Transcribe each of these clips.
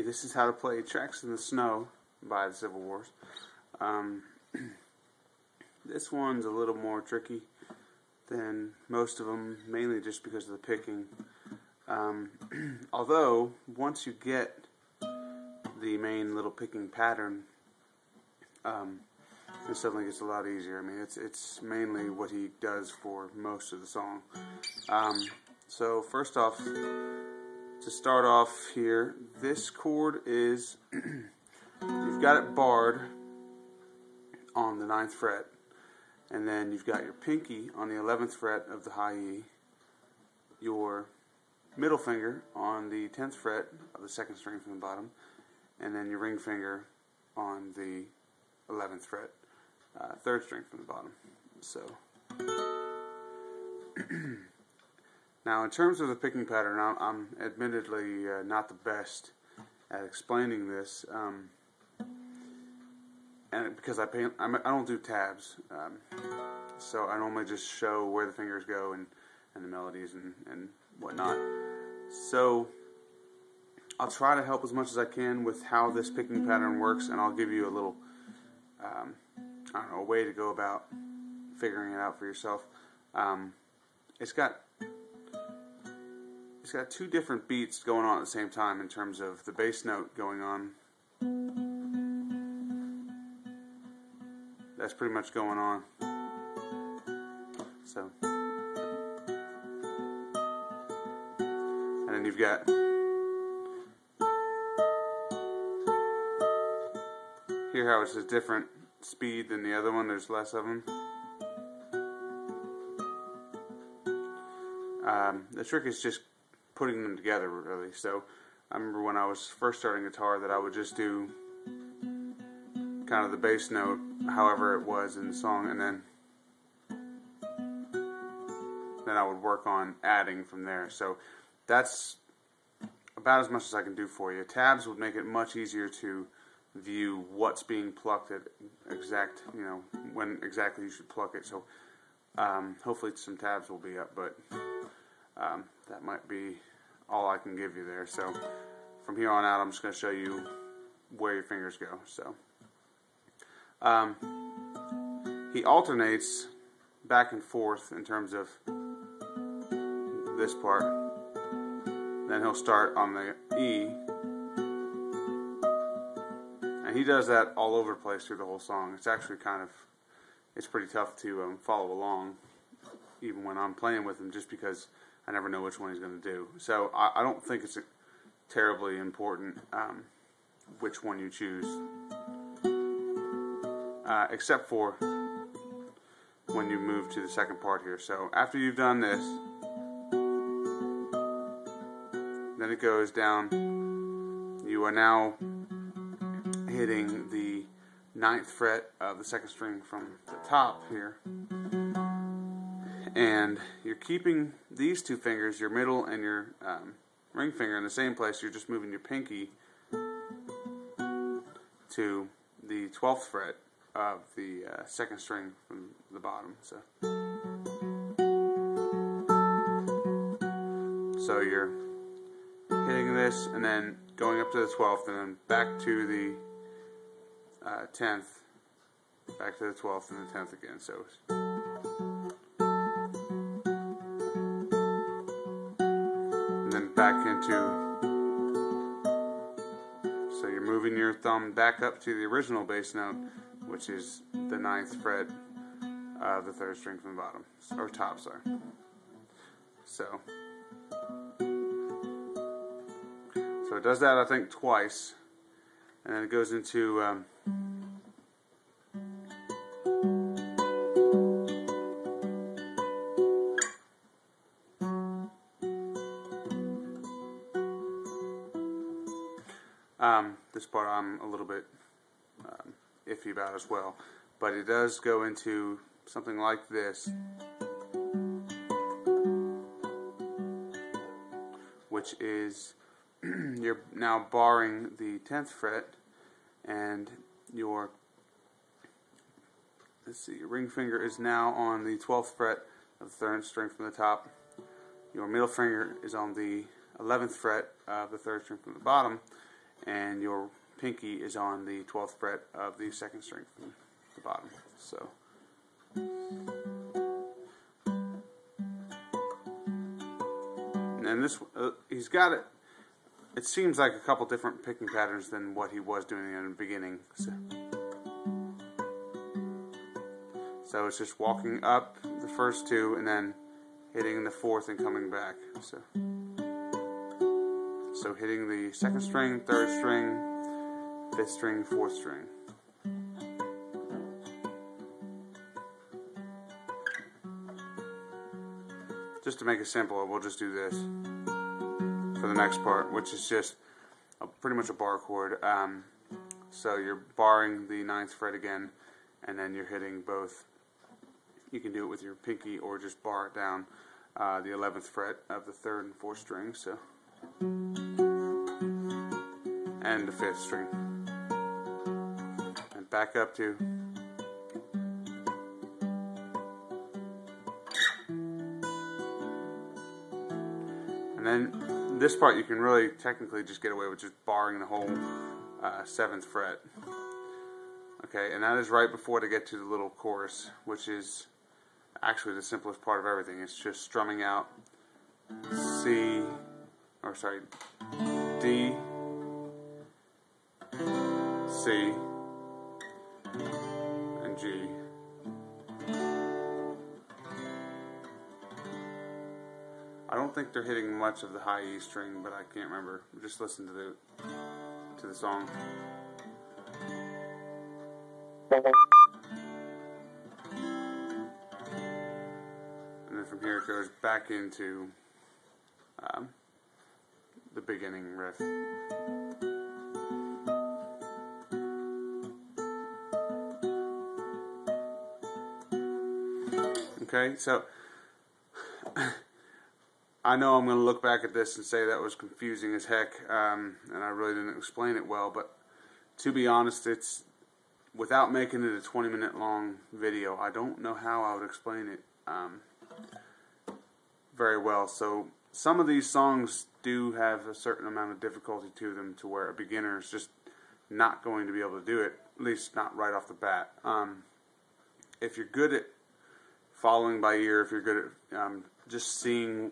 this is how to play Tracks in the Snow by the Civil Wars. This one's a little more tricky than most of them, mainly just because of the picking. Although, once you get the main little picking pattern, it suddenly gets a lot easier. I mean, it's mainly what he does for most of the song. So first off, to start off here, this chord is, you've got it barred on the 9th fret, and then you've got your pinky on the 11th fret of the high E, your middle finger on the 10th fret of the 2nd string from the bottom, and then your ring finger on the 11th fret, 3rd string from the bottom. So now in terms of the picking pattern, I'm admittedly not the best at explaining this, and because I don't do tabs, so I normally just show where the fingers go and the melodies and whatnot. So I'll try to help as much as I can with how this picking pattern works, and I'll give you a little, I don't know, a way to go about figuring it out for yourself. It's got two different beats going on at the same time in terms of the bass note going on. That's pretty much going on. So, and then you've got here how it's a different speed than the other one. There's less of them. The trick is just putting them together, really. So I remember when I was first starting guitar that I would just do kind of the bass note however it was in the song, and then I would work on adding from there. So that's about as much as I can do for you. Tabs would make it much easier to view what's being plucked at exact, when exactly you should pluck it. So hopefully some tabs will be up, but that might be all I can give you there. So from here on out, I'm just going to show you where your fingers go. So he alternates back and forth in terms of this part. Then he'll start on the E, and he does that all over the place through the whole song. It's actually it's pretty tough to follow along, even when I'm playing with him, just because I never know which one he's going to do. So I don't think it's terribly important which one you choose, except for when you move to the second part here. So after you've done this, then it goes down. You are now hitting the 9th fret of the 2nd string from the top here, and you're keeping these two fingers, your middle and your ring finger, in the same place. You're just moving your pinky to the 12th fret of the 2nd string from the bottom. So you're hitting this and then going up to the 12th and then back to the 10th, back to the 12th and the 10th again. So and then back into, so you're moving your thumb back up to the original bass note, which is the 9th fret of the 3rd string from the bottom, or top, sorry. So it does that, I think, twice, and then it goes into this part I'm a little bit iffy about as well, but it does go into something like this, which is you're now barring the 10th fret, and your ring finger is now on the 12th fret of the 3rd string from the top. Your middle finger is on the 11th fret of the 3rd string from the bottom, and your pinky is on the 12th fret of the 2nd string from the bottom. So. And this, he's got it. It seems like a couple different picking patterns than what he was doing in the beginning. So it's just walking up the first two and then hitting the 4th and coming back. So hitting the 2nd string, 3rd string, 5th string, 4th string. Just to make it simple, we'll just do this for the next part, which is just pretty much a bar chord. So you're barring the 9th fret again, and then you're hitting both. You can do it with your pinky or just bar it down the 11th fret of the 3rd and 4th string. So, and the 5th string, and back up to. And then this part you can really technically just get away with just barring the whole 7th fret. Okay, and that is right before they get to the little chorus, which is actually the simplest part of everything. It's just strumming out D, C, and G. I don't think they're hitting much of the high E string, but I can't remember. Just listen to the song. And then from here it goes back into the beginning riff. Okay, so I know I'm going to look back at this and say that was confusing as heck, and I really didn't explain it well, but to be honest, it's without making it a 20-minute long video, I don't know how I would explain it very well. So some of these songs do have a certain amount of difficulty to them to where a beginner is just not going to be able to do it, at least not right off the bat. If you're good at following by ear, if you're good at just seeing,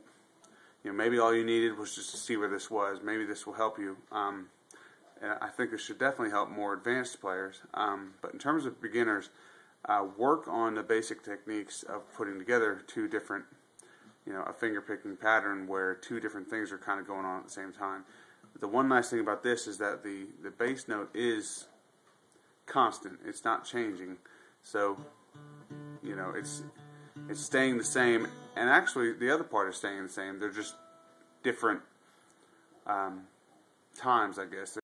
maybe all you needed was just to see where this was. Maybe this will help you. And I think it should definitely help more advanced players. But in terms of beginners, work on the basic techniques of putting together two different, a finger picking pattern where two different things are kind of going on at the same time. The one nice thing about this is that the bass note is constant. It's not changing. So, it's staying the same, and actually the other part is staying the same. They're just different times, I guess.